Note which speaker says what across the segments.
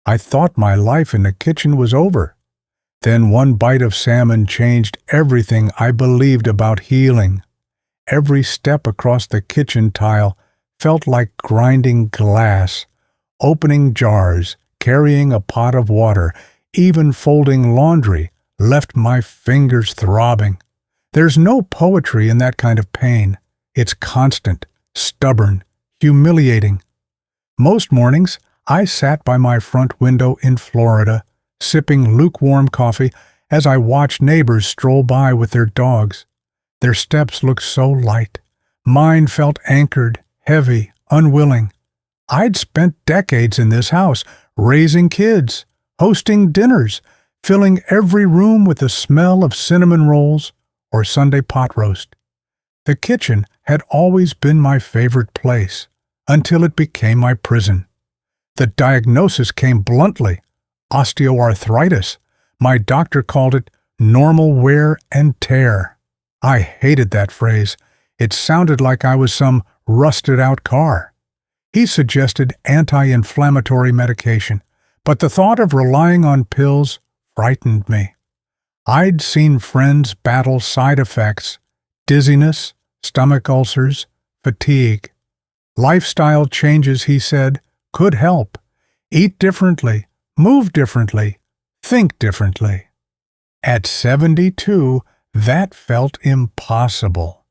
Speaker 1: I thought my life in the kitchen was over. Then one bite of salmon changed everything I believed about healing. Every step across the kitchen tile felt like grinding glass, opening jars, carrying a pot of water, even folding laundry left my fingers throbbing. There's no poetry in that kind of pain. It's constant, stubborn, humiliating. Most mornings, I sat by my front window in Florida, sipping lukewarm coffee as I watched neighbors stroll by with their dogs. Their steps looked so light. Mine felt anchored, heavy, unwilling. I'd spent decades in this house, raising kids, hosting dinners, filling every room with the smell of cinnamon rolls or Sunday pot roast. The kitchen had always been my favorite place, until it became my prison. The diagnosis came bluntly: osteoarthritis. My doctor called it normal wear and tear. I hated that phrase. It sounded like I was some rusted-out car. He suggested anti-inflammatory medication, but the thought of relying on pills frightened me. I'd seen friends battle side effects: dizziness, stomach ulcers, fatigue. Lifestyle changes, he said, could help. Eat differently, move differently, think differently. At 72, that felt impossible.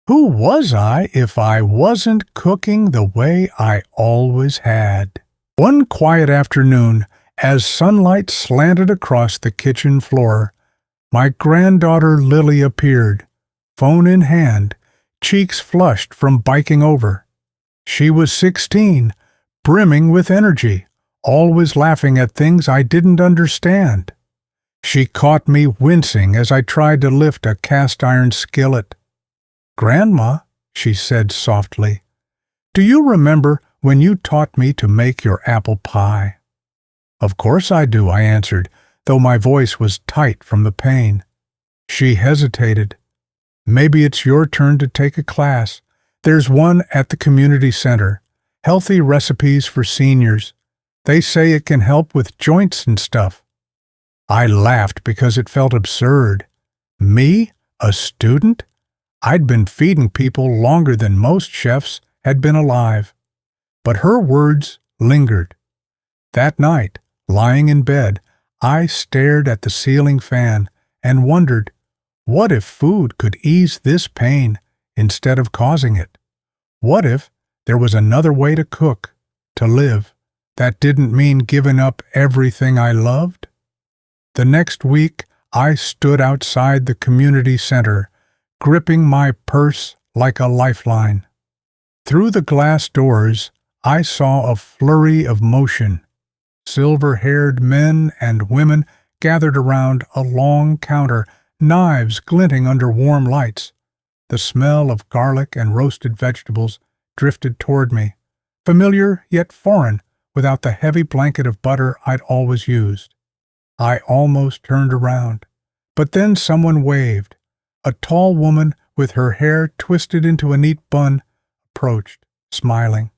Speaker 1: Who was I if I wasn't cooking the way I always had? One quiet afternoon, as sunlight slanted across the kitchen floor, my granddaughter Lily appeared, phone in hand, cheeks flushed from biking over. She was 16, brimming with energy, always laughing at things I didn't understand. She caught me wincing as I tried to lift a cast-iron skillet. "Grandma," she said softly, "do you remember when you taught me to make your apple pie?" "Of course I do," I answered, though my voice was tight from the pain. She hesitated. "Maybe it's your turn to take a class. There's one at the community center. Healthy recipes for seniors. They say it can help with joints and stuff." I laughed because it felt absurd. Me, a student? I'd been feeding people longer than most chefs had been alive. But her words lingered. That night, lying in bed, I stared at the ceiling fan and wondered, what if food could ease this pain instead of causing it? What if there was another way to cook, to live, that didn't mean giving up everything I loved? The next week, I stood outside the community center, gripping my purse like a lifeline. Through the glass doors, I saw a flurry of motion. Silver-haired men and women gathered around a long counter, knives glinting under warm lights. The smell of garlic and roasted vegetables drifted toward me, familiar yet foreign, without the heavy blanket of butter I'd always used. I almost turned around, but then someone waved. A tall woman with her hair twisted into a neat bun approached, smiling.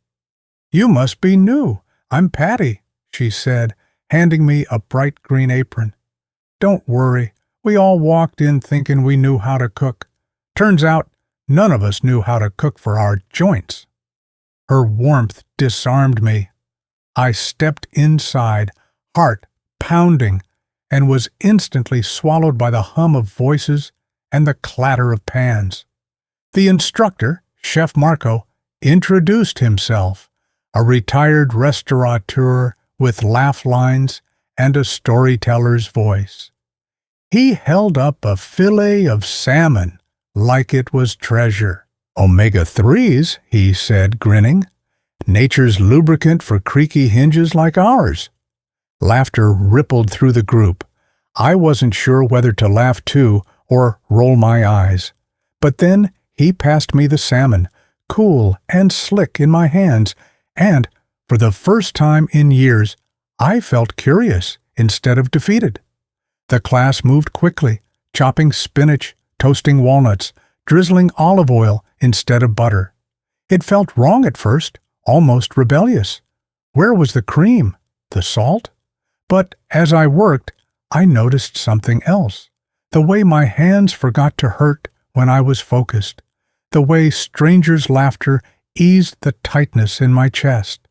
Speaker 1: "You must be new. I'm Patty," she said, handing me a bright green apron. "Don't worry, we all walked in thinking we knew how to cook. Turns out none of us knew how to cook for our joints." Her warmth disarmed me. I stepped inside, heart pounding, and was instantly swallowed by the hum of voices and the clatter of pans. The instructor, Chef Marco, introduced himself, a retired restaurateur with laugh lines and a storyteller's voice. He held up a fillet of salmon like it was treasure. "Omega-3s," he said, grinning. "Nature's lubricant for creaky hinges like ours." Laughter rippled through the group. I wasn't sure whether to laugh too or roll my eyes. But then he passed me the salmon, cool and slick in my hands, and, for the first time in years, I felt curious instead of defeated. The class moved quickly, chopping spinach, toasting walnuts, drizzling olive oil instead of butter. It felt wrong at first, almost rebellious. Where was the cream, The salt? But as I worked, I noticed something else. The way my hands forgot to hurt when I was focused. The way strangers' laughter eased the tightness in my chest.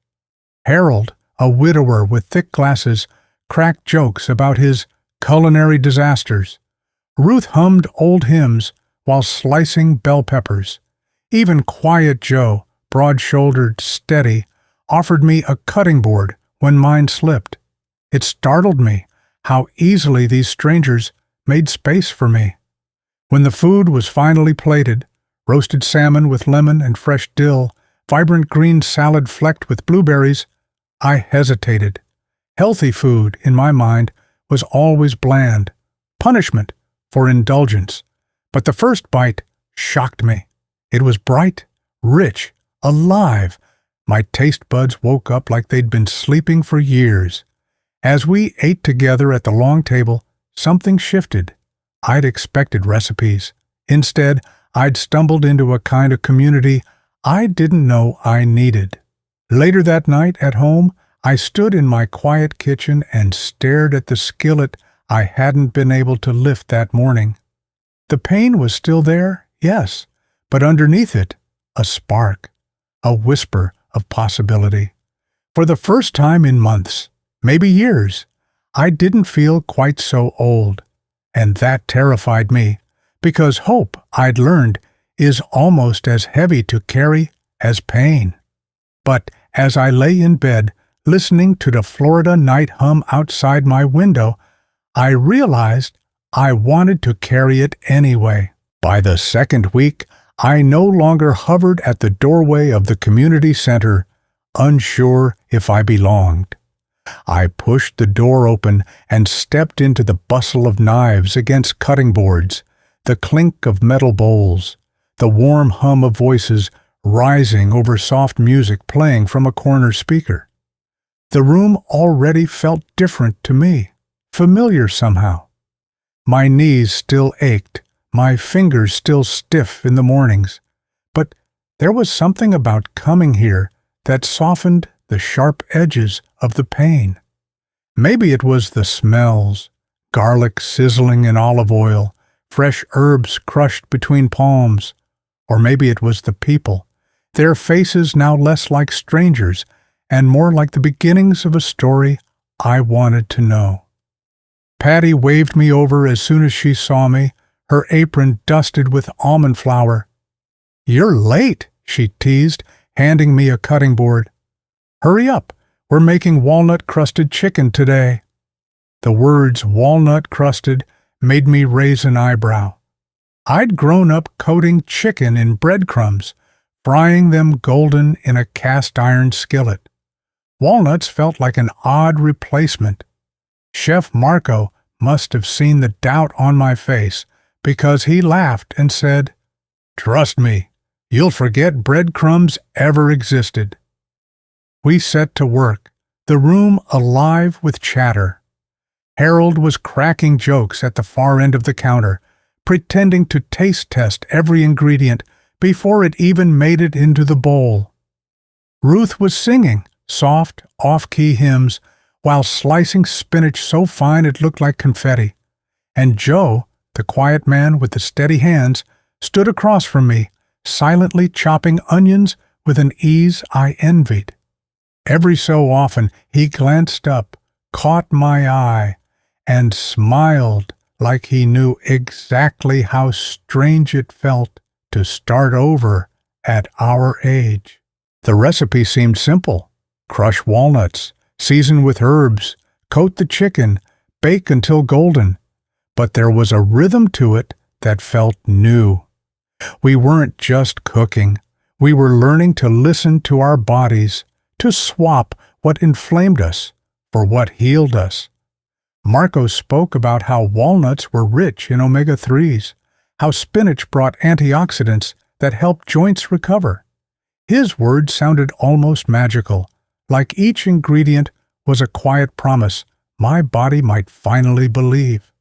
Speaker 1: Harold, a widower with thick glasses, cracked jokes about his culinary disasters. Ruth hummed old hymns while slicing bell peppers. Even quiet Joe, broad-shouldered, steady, offered me a cutting board when mine slipped. It startled me how easily these strangers made space for me. When the food was finally plated, roasted salmon with lemon and fresh dill, vibrant green salad flecked with blueberries, I hesitated. Healthy food, in my mind, was always bland, punishment for indulgence. But the first bite shocked me. It was bright, rich, alive. My taste buds woke up like they'd been sleeping for years. As we ate together at the long table, something shifted. I'd expected recipes. Instead, I'd stumbled into a kind of community I didn't know I needed. Later that night at home, I stood in my quiet kitchen and stared at the skillet I hadn't been able to lift that morning. The pain was still there, yes, but underneath it, a spark, a whisper of possibility. For the first time in months, maybe years, I didn't feel quite so old, and that terrified me, because hope, I'd learned, is almost as heavy to carry as pain. But as I lay in bed, listening to the Florida night hum outside my window, I realized I wanted to carry it anyway. By the second week, I no longer hovered at the doorway of the community center, unsure if I belonged. I pushed the door open and stepped into the bustle of knives against cutting boards, the clink of metal bowls, the warm hum of voices rising over soft music playing from a corner speaker. The room already felt different to me, familiar somehow. My knees still ached, my fingers still stiff in the mornings, but there was something about coming here that softened the sharp edges of the pain. Maybe it was the smells, garlic sizzling in olive oil, fresh herbs crushed between palms, or maybe it was the people, their faces now less like strangers and more like the beginnings of a story I wanted to know. Patty waved me over as soon as she saw me, her apron dusted with almond flour. "You're late," she teased, handing me a cutting board. "Hurry up, we're making walnut-crusted chicken today." The words walnut-crusted made me raise an eyebrow. I'd grown up coating chicken in breadcrumbs, frying them golden in a cast-iron skillet. Walnuts felt like an odd replacement. Chef Marco must have seen the doubt on my face, because he laughed and said, "Trust me, you'll forget breadcrumbs ever existed." We set to work, the room alive with chatter. Harold was cracking jokes at the far end of the counter, pretending to taste test every ingredient before it even made it into the bowl. Ruth was singing soft, off-key hymns while slicing spinach so fine it looked like confetti, and Joe, the quiet man with the steady hands, stood across from me, silently chopping onions with an ease I envied. Every so often he glanced up, caught my eye, and smiled like he knew exactly how strange it felt to start over at our age. The recipe seemed simple. Crush walnuts, season with herbs, coat the chicken, bake until golden. But there was a rhythm to it that felt new. We weren't just cooking. We were learning to listen to our bodies, to swap what inflamed us for what healed us. Marco spoke about how walnuts were rich in omega-3s, how spinach brought antioxidants that helped joints recover. His words sounded almost magical, like each ingredient was a quiet promise my body might finally believe.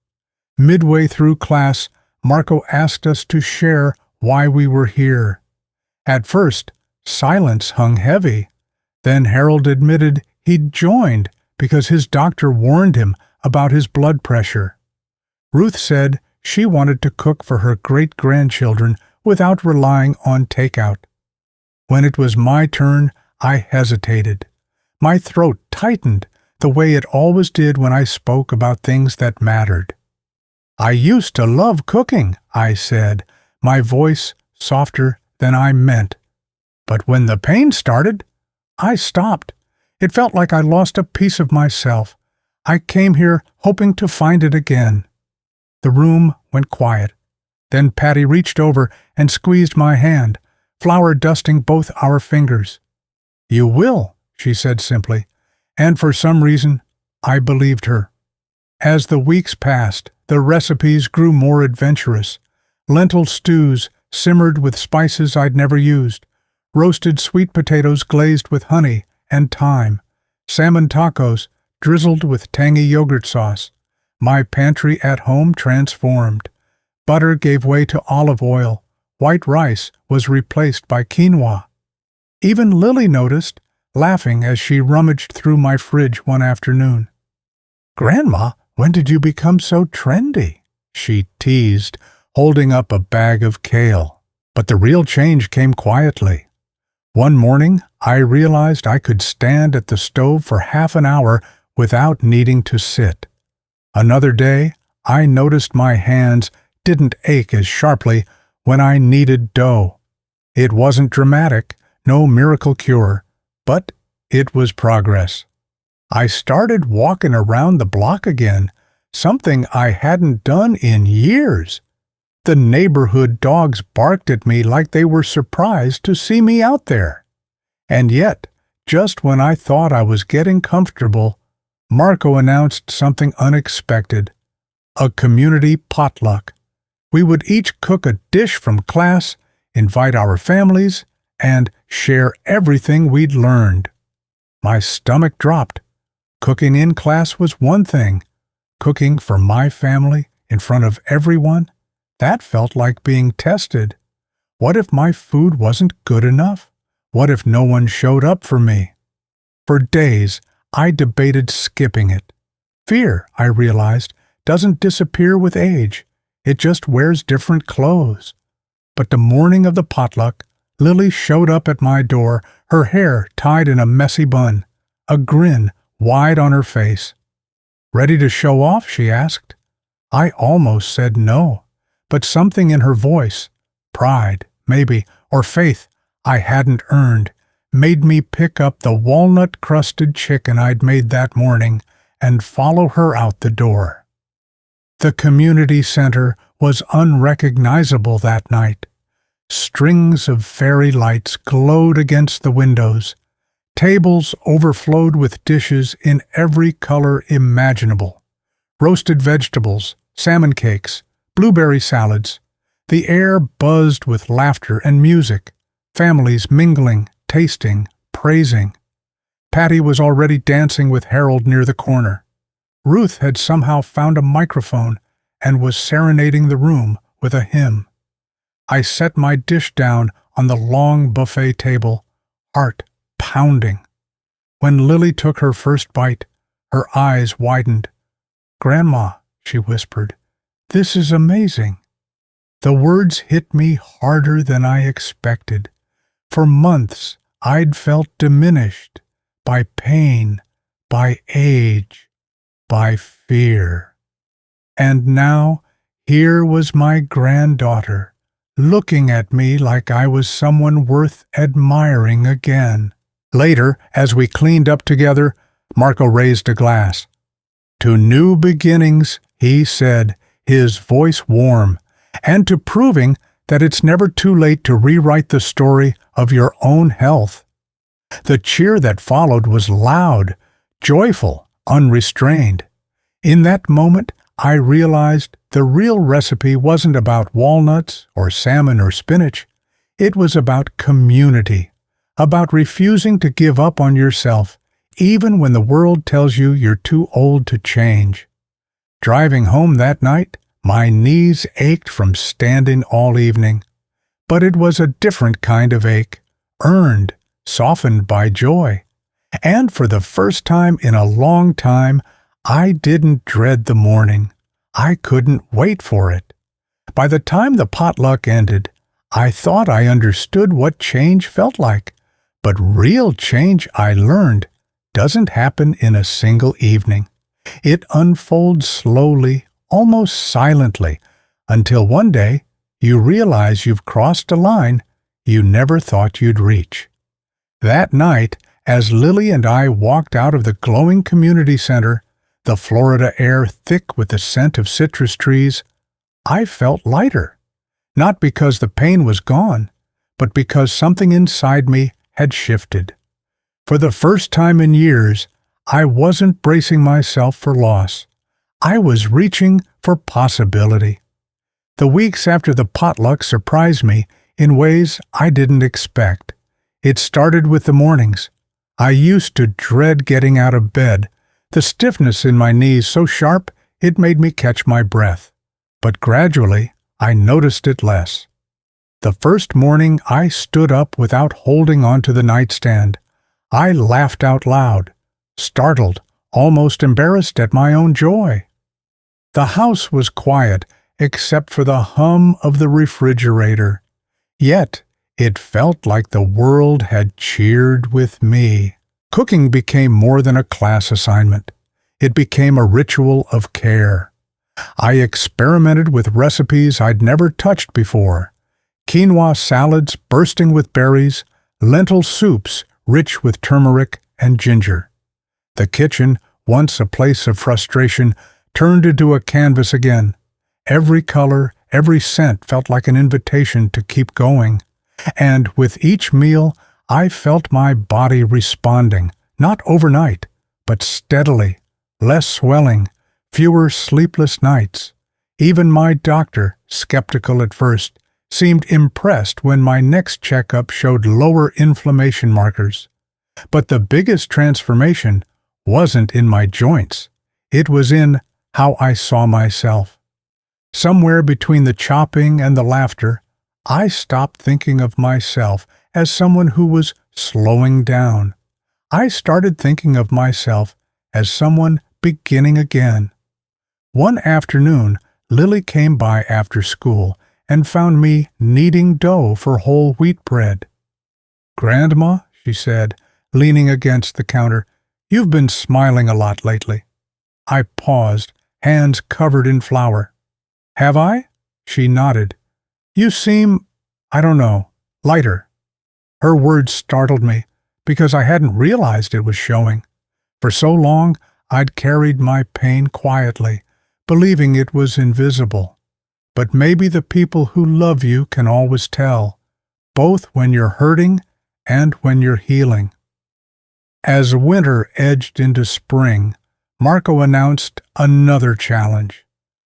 Speaker 1: Midway through class, Marco asked us to share why we were here. At first, silence hung heavy. Then Harold admitted he'd joined because his doctor warned him about his blood pressure. Ruth said she wanted to cook for her great-grandchildren without relying on takeout. When it was my turn, I hesitated. My throat tightened the way it always did when I spoke about things that mattered. "I used to love cooking," I said, my voice softer than I meant. "But when the pain started, I stopped. It felt like I lost a piece of myself. I came here hoping to find it again." The room went quiet. Then Patty reached over and squeezed my hand, flour dusting both our fingers. "You will," she said simply, and for some reason, I believed her. As the weeks passed, the recipes grew more adventurous. Lentil stews simmered with spices I'd never used, roasted sweet potatoes glazed with honey and thyme, salmon tacos drizzled with tangy yogurt sauce. My pantry at home transformed. Butter gave way to olive oil. White rice was replaced by quinoa. Even Lily noticed, laughing as she rummaged through my fridge one afternoon. "Grandma, when did you become so trendy?" she teased, holding up a bag of kale. But the real change came quietly. One morning, I realized I could stand at the stove for half an hour without needing to sit. Another day, I noticed my hands didn't ache as sharply when I kneaded dough. It wasn't dramatic, no miracle cure, but it was progress. I started walking around the block again, something I hadn't done in years. The neighborhood dogs barked at me like they were surprised to see me out there. And yet, just when I thought I was getting comfortable, Marco announced something unexpected: a community potluck. We would each cook a dish from class, invite our families, and share everything we'd learned. My stomach dropped. Cooking in class was one thing. Cooking for my family in front of everyone, that felt like being tested. What if my food wasn't good enough? What if no one showed up for me? For days, I debated skipping it. Fear, I realized, doesn't disappear with age. It just wears different clothes. But the morning of the potluck, Lily showed up at my door, her hair tied in a messy bun, a grin wide on her face. "Ready to show off?" she asked. I almost said no, but something in her voice, pride, maybe, or faith I hadn't earned, made me pick up the walnut-crusted chicken I'd made that morning and follow her out the door. The community center was unrecognizable that night. Strings of fairy lights glowed against the windows. Tables overflowed with dishes in every color imaginable. Roasted vegetables, salmon cakes, blueberry salads. The air buzzed with laughter and music, families mingling, tasting, praising. Patty was already dancing with Harold near the corner. Ruth had somehow found a microphone and was serenading the room with a hymn. I set my dish down on the long buffet table, heart pounding. When Lily took her first bite, her eyes widened. "Grandma," she whispered, "this is amazing." The words hit me harder than I expected. For months, I'd felt diminished by pain, by age, by fear. And now, here was my granddaughter, looking at me like I was someone worth admiring again. Later, as we cleaned up together, Marco raised a glass. "To new beginnings," he said, his voice warm, "and to proving that it's never too late to rewrite the story of your own health." The cheer that followed was loud, joyful, unrestrained. In that moment, I realized the real recipe wasn't about walnuts or salmon or spinach. It was about community, about refusing to give up on yourself, even when the world tells you you're too old to change. Driving home that night, my knees ached from standing all evening. But it was a different kind of ache, earned, softened by joy. And for the first time in a long time, I didn't dread the morning. I couldn't wait for it. By the time the potluck ended, I thought I understood what change felt like. But real change, I learned, doesn't happen in a single evening. It unfolds slowly, almost silently, until one day you realize you've crossed a line you never thought you'd reach. That night, as Lily and I walked out of the glowing community center, the Florida air thick with the scent of citrus trees, I felt lighter. Not because the pain was gone, but because something inside me had shifted. For the first time in years, I wasn't bracing myself for loss. I was reaching for possibility. The weeks after the potluck surprised me in ways I didn't expect. It started with the mornings. I used to dread getting out of bed, the stiffness in my knees so sharp it made me catch my breath. But gradually, I noticed it less. The first morning I stood up without holding on to the nightstand. I laughed out loud, startled, almost embarrassed at my own joy. The house was quiet except for the hum of the refrigerator. Yet, it felt like the world had cheered with me. Cooking became more than a class assignment. It became a ritual of care. I experimented with recipes I'd never touched before. Quinoa salads bursting with berries, lentil soups rich with turmeric and ginger. The kitchen, once a place of frustration, turned into a canvas again. Every color, every scent felt like an invitation to keep going. And with each meal, I felt my body responding, not overnight, but steadily, less swelling, fewer sleepless nights. Even my doctor, skeptical at first, seemed impressed when my next checkup showed lower inflammation markers. But the biggest transformation wasn't in my joints. It was in how I saw myself. Somewhere between the chopping and the laughter, I stopped thinking of myself as someone who was slowing down. I started thinking of myself as someone beginning again. One afternoon, Lily came by after school and found me kneading dough for whole wheat bread. "Grandma," she said, leaning against the counter, "you've been smiling a lot lately." I paused, hands covered in flour. "Have I?" She nodded. "You seem, I don't know, lighter." Her words startled me because I hadn't realized it was showing. For so long, I'd carried my pain quietly, believing it was invisible. But maybe the people who love you can always tell, both when you're hurting and when you're healing. As winter edged into spring, Marco announced another challenge.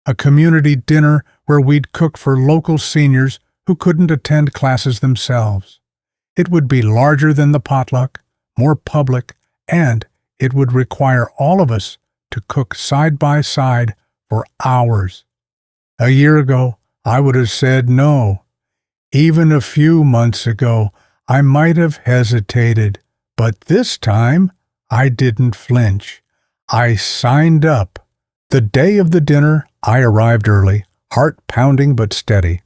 Speaker 1: A community dinner where we'd cook for local seniors who couldn't attend classes themselves. It would be larger than the potluck, more public, and it would require all of us to cook side by side for hours. A year ago, I would have said no. Even a few months ago, I might have hesitated, but this time, I didn't flinch. I signed up. The day of the dinner, I arrived early, heart pounding but steady.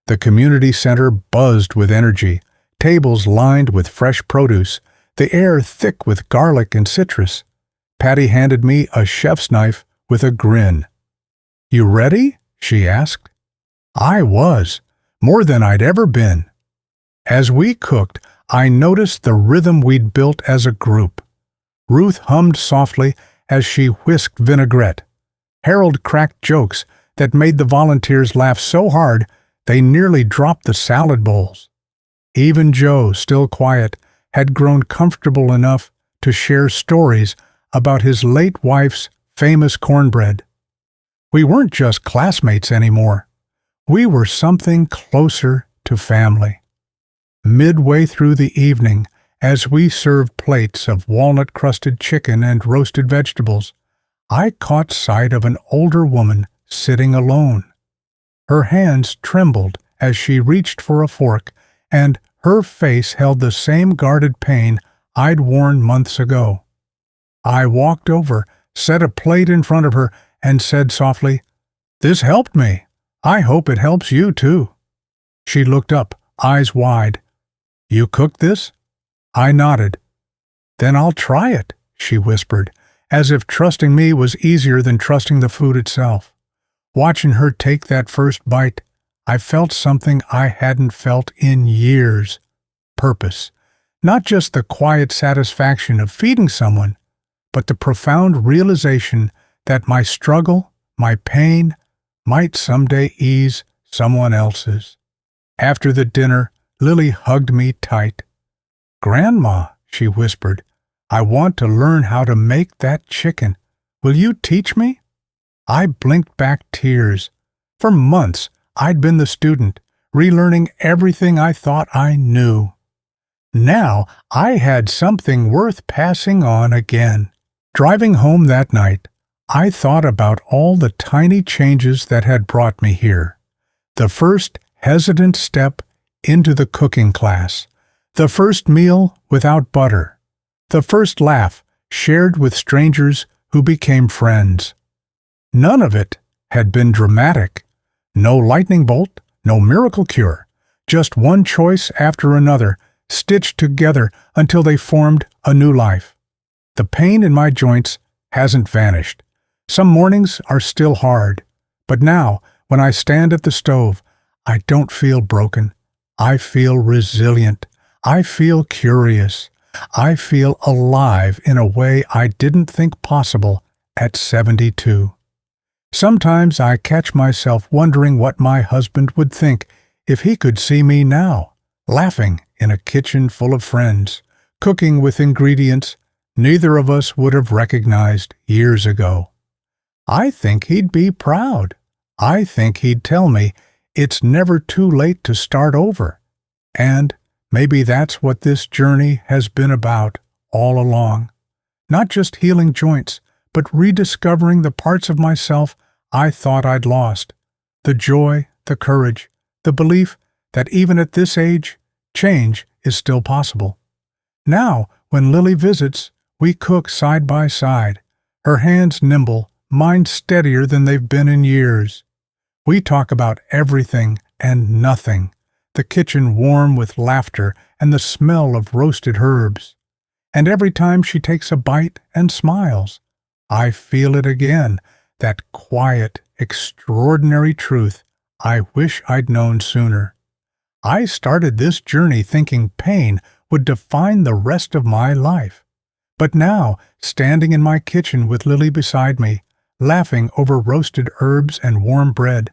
Speaker 1: The community center buzzed with energy, tables lined with fresh produce, the air thick with garlic and citrus. Patty handed me a chef's knife with a grin. "You ready?" she asked. I was, more than I'd ever been. As we cooked, I noticed the rhythm we'd built as a group. Ruth hummed softly as she whisked vinaigrette. Harold cracked jokes that made the volunteers laugh so hard they nearly dropped the salad bowls. Even Joe, still quiet, had grown comfortable enough to share stories about his late wife's famous cornbread. We weren't just classmates anymore. We were something closer to family. Midway through the evening, as we served plates of walnut-crusted chicken and roasted vegetables, I caught sight of an older woman sitting alone. Her hands trembled as she reached for a fork, and her face held the same guarded pain I'd worn months ago. I walked over, set a plate in front of her, and said softly, "This helped me. I hope it helps you too." She looked up, eyes wide. "You cooked this?" I nodded. "Then I'll try it," she whispered, as if trusting me was easier than trusting the food itself. Watching her take that first bite, I felt something I hadn't felt in years. Purpose. Not just the quiet satisfaction of feeding someone, but the profound realization that my struggle, my pain, might someday ease someone else's. After the dinner, Lily hugged me tight. "Grandma," she whispered, "I want to learn how to make that chicken. Will you teach me?" I blinked back tears. For months, I'd been the student, relearning everything I thought I knew. Now, I had something worth passing on again. Driving home that night, I thought about all the tiny changes that had brought me here. The first hesitant step into the cooking class. The first meal without butter. The first laugh shared with strangers who became friends. None of it had been dramatic. No lightning bolt, no miracle cure. Just one choice after another, stitched together until they formed a new life. The pain in my joints hasn't vanished. Some mornings are still hard, but now, when I stand at the stove, I don't feel broken. I feel resilient. I feel curious. I feel alive in a way I didn't think possible at 72. Sometimes I catch myself wondering what my husband would think if he could see me now, laughing in a kitchen full of friends, cooking with ingredients neither of us would have recognized years ago. I think he'd be proud. I think he'd tell me it's never too late to start over. And maybe that's what this journey has been about all along. Not just healing joints, but rediscovering the parts of myself I thought I'd lost. The joy, the courage, the belief that even at this age, change is still possible. Now, when Lily visits, we cook side by side, her hands nimble, mine steadier than they've been in years. We talk about everything and nothing, the kitchen warm with laughter and the smell of roasted herbs. And every time she takes a bite and smiles, I feel it again, that quiet, extraordinary truth I wish I'd known sooner. I started this journey thinking pain would define the rest of my life. But now, standing in my kitchen with Lily beside me, laughing over roasted herbs and warm bread,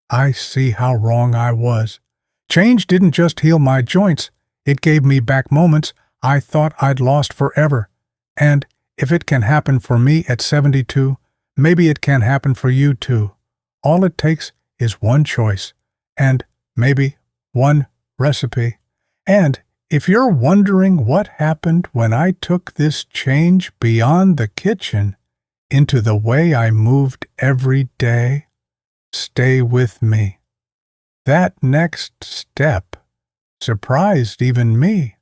Speaker 1: I see how wrong I was. Change didn't just heal my joints, it gave me back moments I thought I'd lost forever. And if it can happen for me at 72, maybe it can happen for you too. All it takes is one choice, and maybe one recipe. And if you're wondering what happened when I took this change beyond the kitchen into the way I moved every day, stay with me. That next step surprised even me.